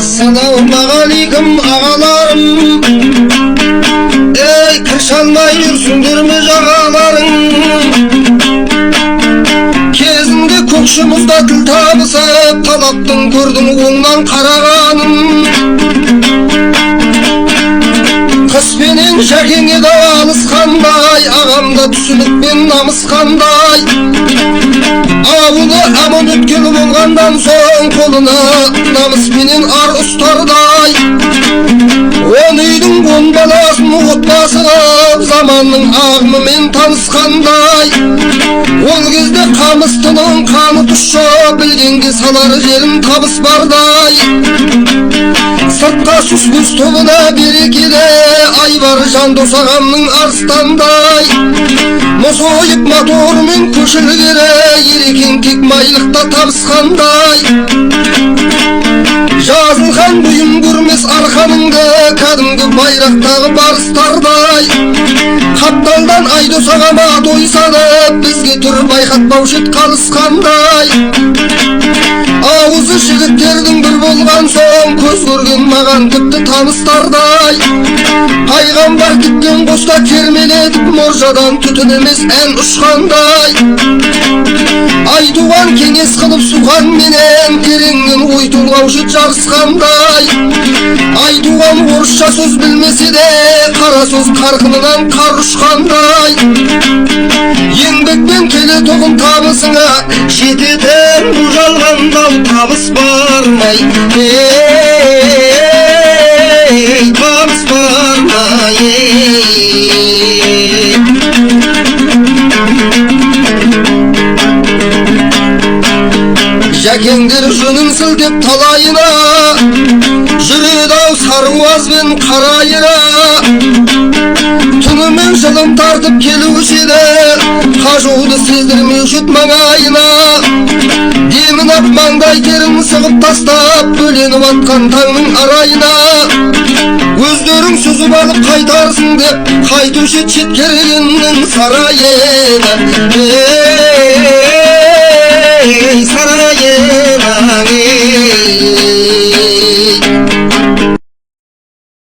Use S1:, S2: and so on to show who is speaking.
S1: Assalamualaikum ağalarım. Ey kırşalmay yürsündür mü ağalarım? Kezinde kokşumuzda til tabısıp talaktın gördüm ondan karağanım. Kısmenin şakini de alıskanday, ağamda түсініп ben namıskanday. Avulu amon ötkülü bolgandan soň koluna namys menen ar ustarday. On üydün on balasyň otmasyp zamanyň agmy men tanyskanday. Ol gezde kamystynyň kany tuşsa bilgengi salar jerim tabys barday. Sırtka süsgüz tobuna birikide ay var jan dosagamyň arstanday. Mosoyup motor men köşelgere yirikin kik maylykta tabyskanday. Жазылған бұйым көрмес арқаныңды кәдімгі байрақтағы барыстардай. Қапталдан айдосағама дойсады бізге түр байқатпаушы қалысқандай. Ауызы жігіттердің бір болған соң көз көрген маған тіпті таныстардай. Пайғамбар кеткен қоста кермелетіп моржадан түтін емес ән ұшқандай. Айтуған кеңес қылып суған менен тереңнен ой толғаушы жарысқандай. Айтуған орысша сөз білмесе де қара сөз қарқынынан қар ұшқандай. Еңбекпен келе тоғын табысыңа жететін бұл жалғанда табыс бармай. Табыс бармай. Жәкеңдер жөнін сілтеп талайына, жүреді-ау сарыуазбен қарайына. Түнімен жылым тартып келуші еді, қажуды сездірмеуші маңайына. Демін ап маңдай терін сығып тастап, бөленіп атқан таңның арайына. Өздерің сүзіп алып қайтарсың деп, қайтушы чет керегеннің сарайына.